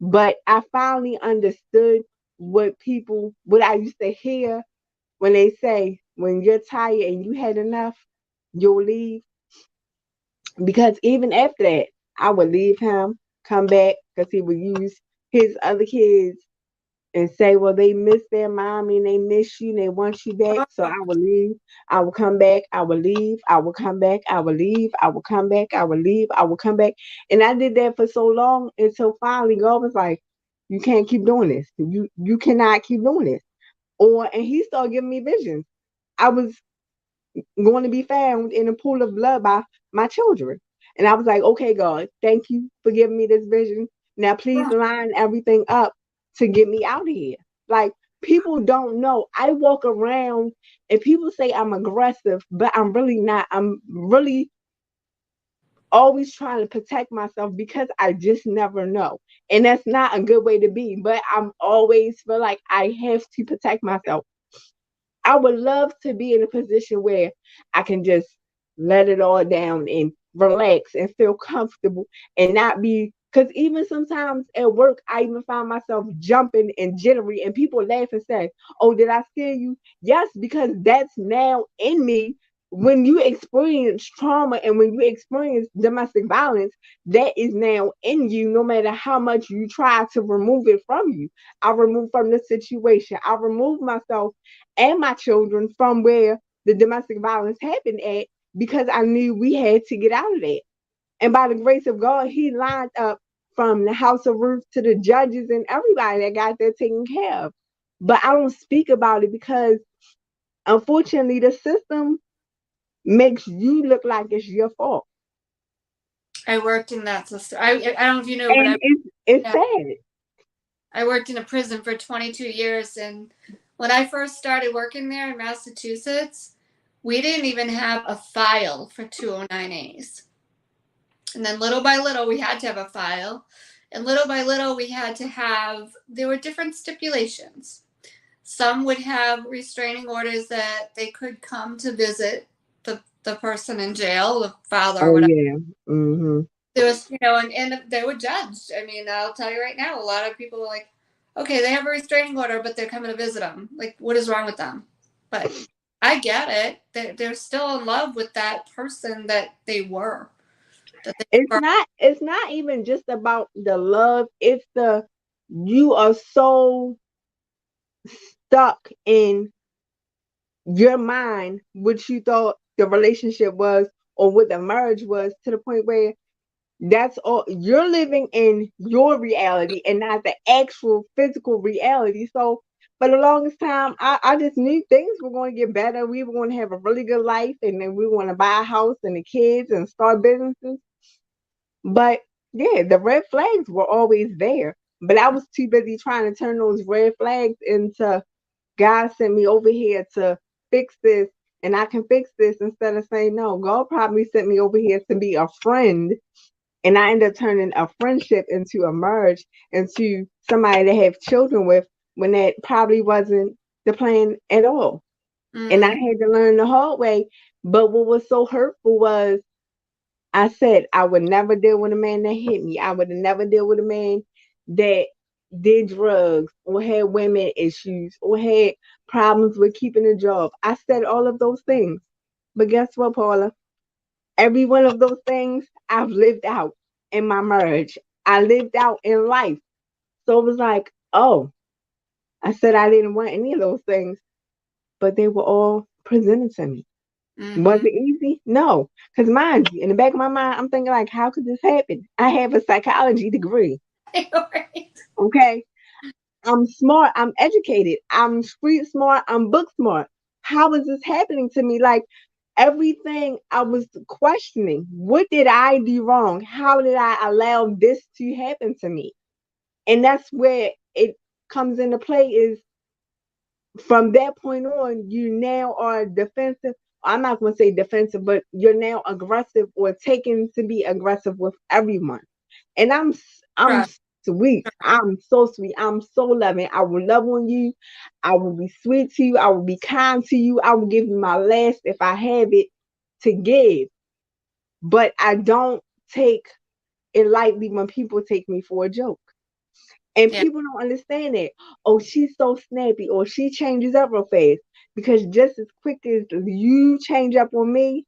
But I finally understood what I used to hear when they say, when you're tired and you had enough, you'll leave. Because even after that, I would leave him, come back, because he would use his other kids and say, well, they miss their mommy and they miss you and they want you back. So Oh, I would leave. I would come back. I would leave. I would come back. I would leave. I would come back. I would leave. I would come back. And I did that for so long until finally God was like, you can't keep doing this. You cannot keep doing this. And he started giving me visions. I was going to be found in a pool of blood by my children. And I was like, okay, God, thank you for giving me this vision. Now, please oh, line everything up to get me out of here. Like, people don't know. I walk around and people say I'm aggressive, but I'm really not. I'm really always trying to protect myself because I just never know. And that's not a good way to be, but I'm always feel like I have to protect myself. I would love to be in a position where I can just let it all down and relax and feel comfortable and not be. Because even sometimes at work, I even find myself jumping and jittery, and people laugh and say, "Oh, did I scare you?" Yes, because that's now in me. When you experience trauma and when you experience domestic violence, that is now in you, no matter how much you try to remove it from you. I remove from the situation. I remove myself and my children from where the domestic violence happened at because I knew we had to get out of that. And by the grace of God, he lined up from the House of Ruth to the judges and everybody that got that taken care of. But I don't speak about it because unfortunately the system makes you look like it's your fault. I worked in that system. I don't know if you know, but And it's yeah, sad. I worked in a prison for 22 years, and when I first started working there in Massachusetts, we didn't even have a file for 209As. And then little by little, we had to have a file. And little by little, we had to have, there were different stipulations. Some would have restraining orders that they could come to visit the person in jail, the father or Oh whatever. yeah. Hmm. There was, and they were judged. I mean, I'll tell you right now, a lot of people were like, okay, they have a restraining order, but they're coming to visit them. Like, what is wrong with them? But I get it. They're still in love with that person that they were. That they were. It's not even just about the love, it's the you are so stuck in your mind what you thought the relationship was or what the marriage was to the point where that's all you're living in your reality and not the actual physical reality. So for the longest time, I just knew things were going to get better. We were going to have a really good life and then we were going to buy a house and the kids and start businesses. But yeah, the red flags were always there. But I was too busy trying to turn those red flags into God sent me over here to fix this and I can fix this instead of saying no. God probably sent me over here to be a friend and I ended up turning a friendship into a marriage, into somebody to have children with when that probably wasn't the plan at all. And I Mm, had to learn the hard way. But what was so hurtful was I said I would never deal with a man that hit me. I would never deal with a man that did drugs or had women issues or had problems with keeping a job. I said all of those things. But guess what, Paula? Every one of those things I've lived out in my marriage. I lived out in life. So it was like, oh, I said I didn't want any of those things, but they were all presented to me. Was mm-hmm. it easy? No. Because mind you, in the back of my mind, I'm thinking like, how could this happen? I have a psychology degree. Right. Okay. I'm smart. I'm educated. I'm street smart. I'm book smart. How is this happening to me? Like everything I was questioning. What did I do wrong? How did I allow this to happen to me? And that's where it comes into play is from that point on, you now are defensive. I'm not going to say defensive, but you're now aggressive or taken to be aggressive with everyone. And I'm Right. sweet. I'm so sweet. I'm so loving. I will love on you. I will be sweet to you. I will be kind to you. I will give you my last if I have it to give. But I don't take it lightly when people take me for a joke. And Yeah. people don't understand that. Oh, she's so snappy, or she changes up real fast. Because just as quick as you change up on me,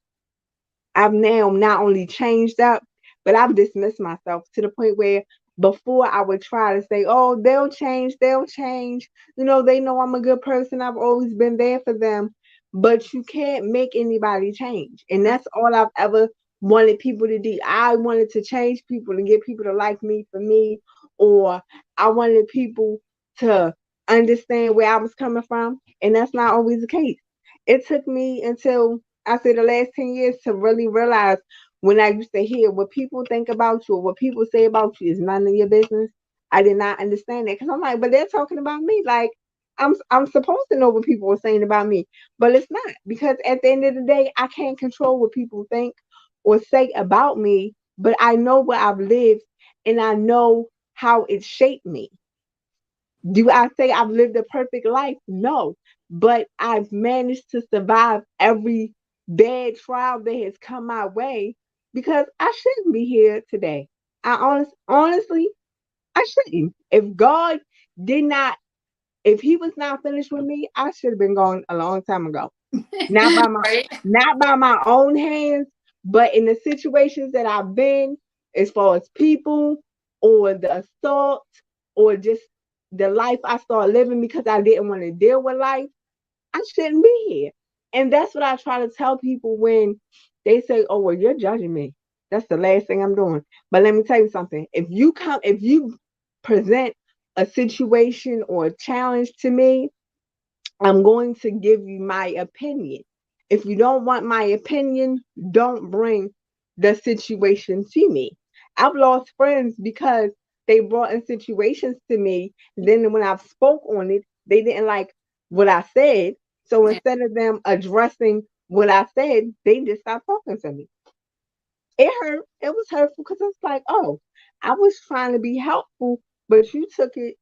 I've now not only changed up, but I've dismissed myself to the point where before I would try to say, oh, they'll change, they'll change. You know, they know I'm a good person. I've always been there for them. But you can't make anybody change. And Mm, that's all I've ever wanted people to do. I wanted to change people and get people to like me for me, or I wanted people to understand where I was coming from. And that's not always the case. It took me until I say the last 10 years to really realize when I used to hear what people think about you or what people say about you is none of your business. I did not understand that because I'm like, but they're talking about me. Like I'm supposed to know what people are saying about me, but it's not because at the end of the day, I can't control what people think or say about me. But I know what I've lived and I know how it shaped me. Do I say I've lived a perfect life? No. but I've managed to survive every bad trial that has come my way because I shouldn't be here today. Honestly, I shouldn't. If God did not, if He was not finished with me, I should have been gone a long time ago. Not by my, Right? not by my own hands, but in the situations that I've been, as far as people or the assault or just the life I started living because I didn't want to deal with life. I shouldn't be here. And that's what I try to tell people when they say, "Oh, well, you're judging me." That's the last thing I'm doing. But let me tell you something. If you present a situation or a challenge to me, I'm going to give you my opinion. If you don't want my opinion, don't bring the situation to me. I've lost friends because they brought in situations to me. Then when I've spoke on it, they didn't like what I said. So Yeah, instead of them addressing what I said, they just stopped talking to me. It hurt. It was hurtful because it's like, oh, I was trying to be helpful, but you took it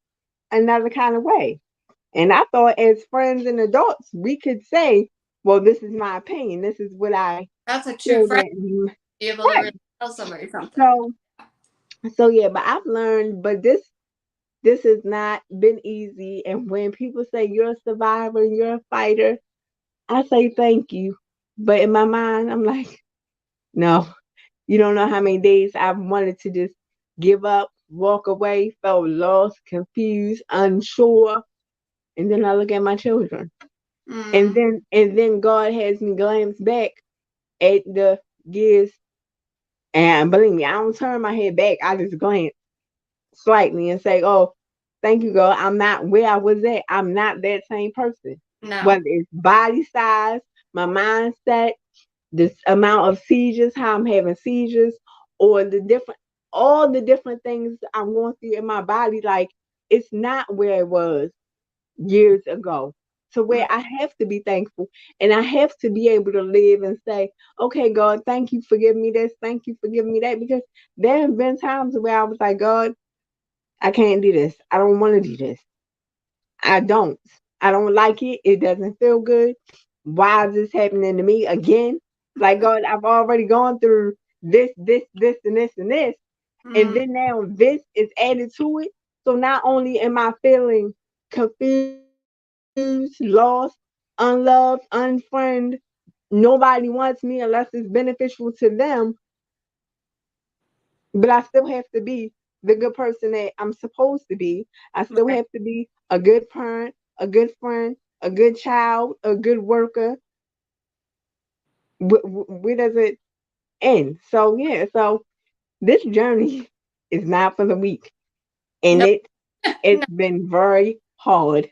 another kind of way. And I thought as friends and adults, we could say, well, this is my opinion. This is what I that's a true feel friend. that Be able to really right. tell somebody something. So so yeah, but I've learned, but this has not been easy. And when people say you're a survivor, you're a fighter, I say thank you. But in my mind, I'm like, no, you don't know how many days I've wanted to just give up, walk away, felt lost, confused, unsure. And then I look at my children. And Mm, then God has me glance back at the years, and believe me, I don't turn my head back. I just glance slightly and say, "Oh, thank you, God. I'm not where I was at. I'm not that same person. no. Whether it's body size, my mindset, this amount of seizures, how I'm having seizures, or all the different things I'm going through in my body. Like it's not where it was years ago, to Mm, where I have to be thankful and I have to be able to live and say, okay, God, thank you for giving me this. Thank you for giving me that. Because there have been times where I was like, God, I can't do this. I don't want to do this. I don't. I don't like it. It doesn't feel good. Why is this happening to me again? Like, God, I've already gone through this, and this, and this. And mm, then now this is added to it. So not only am I feeling confused, lost, unloved, unfriend, nobody wants me unless it's beneficial to them, but I still have to be the good person that I'm supposed to be. I still right. have to be a good parent, a good friend, a good child, a good worker. Where does it end? So yeah, so this journey is not for the weak, and No, it's no. been very hard. Yeah.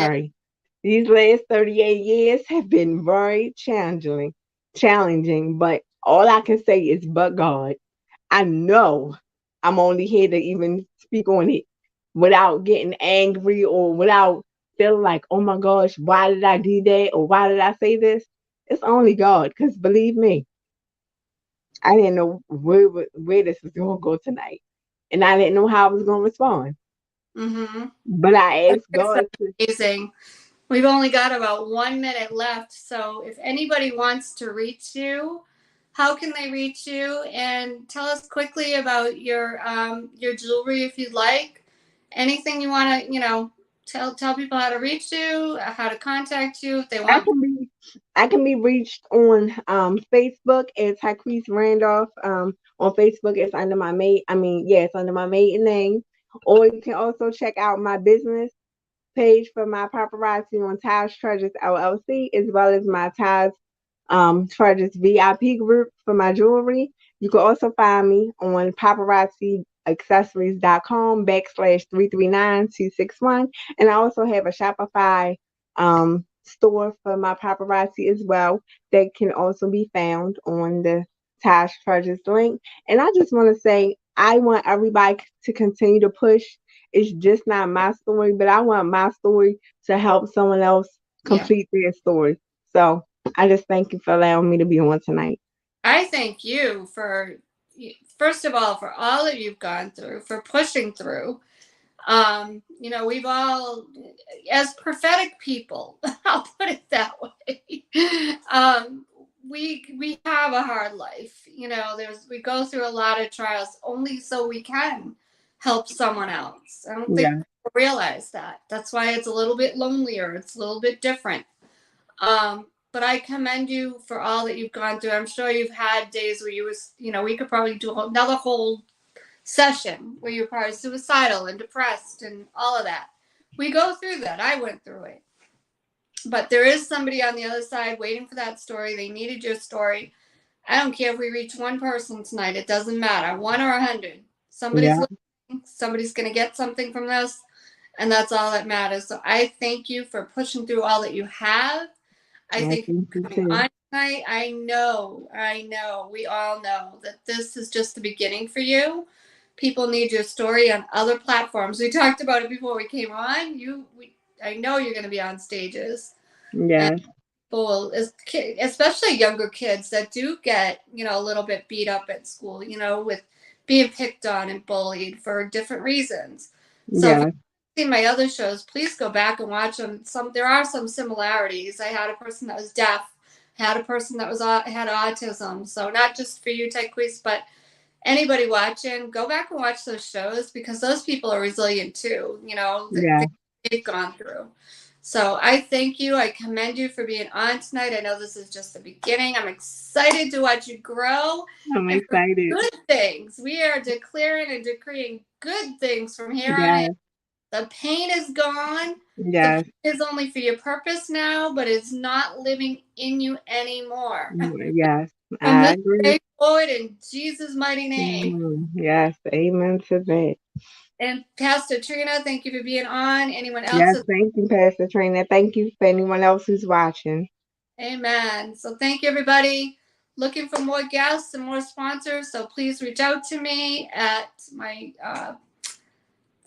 Very. These last 38 years have been very challenging, but all I can say is but God. I know I'm only here to even speak on it without getting angry or without feeling like, oh my gosh, why did I do that? Or why did I say this? It's only God. Because believe me, I didn't know where this was going to go tonight. And I didn't know how I was going to respond. Mm-hmm. But I asked It's God to. amazing. We've only got about 1 minute left. So if anybody wants to reach you, how can they reach you? And tell us quickly about your jewelry if you'd like. Anything you want to, tell people how to reach you, how to contact you if they I want. can be I can be reached on Facebook as Taquise Randolph. On Facebook it's under my it's under my maiden name. Or you can also check out my business page for my paparazzi on Taj Treasures LLC, as well as my Taj Treasures VIP group for my jewelry. You can also find me on paparazziaccessories.com /339-261. And I also have a Shopify store for my paparazzi as well that can also be found on the Taj Treasures link. And I just want to say, I want everybody to continue to push. It's just not my story, but I want my story to help someone else Yeah. complete their story. So I just thank you for allowing me to be on tonight. I thank you for, first of all, for all that you've gone through, for pushing through. We've all, as prophetic people, I'll put it that way. We have a hard life. We go through a lot of trials only so we can help someone else. I don't think Yeah. people realize that. That's why it's a little bit lonelier. It's a little bit different. But I commend you for all that you've gone through. I'm sure you've had days where we could probably do another whole session where you're probably suicidal and depressed and all of that. We go through that. I went through it. But there is somebody on the other side waiting for that story. They needed your story. I don't care if we reach one person tonight. It doesn't matter. 1 or 100. Somebody's Yeah. listening. Somebody's going to get something from this. And that's all that matters. So I thank you for pushing through all that you have. I I think think you coming too. on tonight, I know, we all know that this is just the beginning for you. People need your story on other platforms. We talked about it before we came on. I know you're going to be on stages, and Yes. people, especially younger kids that do get, a little bit beat up at school, with being picked on and bullied for different reasons. So if Yes. seen my other shows, please go back and watch them. There are some similarities. I had a person that was deaf, had a person that had autism. So not just for you, Tyquise, but anybody watching, go back and watch those shows because those people are resilient too. Yeah. They've gone through. So I thank you. I commend you for being on tonight. I know this is just the beginning. I'm excited to watch you grow I'm and for excited. good things. We are declaring and decreeing good things from here on in. Yes. The pain is gone. The Yes. pain is only for your purpose now, but it's not living in you anymore. Yes. From I this agree. day forward, in Jesus' mighty name. Yes. Amen to that. And Pastor Trina, thank you for being on. Anyone else? Yes. Thank you, Pastor Trina. Thank you for anyone else who's watching. Amen. So thank you, everybody. Looking for more guests and more sponsors, so please reach out to me at my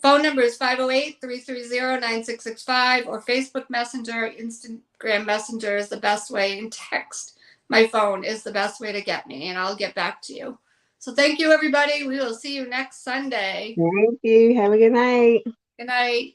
phone number is 508-330-9665 or Facebook Messenger. Instagram Messenger is the best way, and text my phone is the best way to get me, and I'll get back to you. So thank you, everybody. We will see you next Sunday. Thank you. Have a good night. Good night.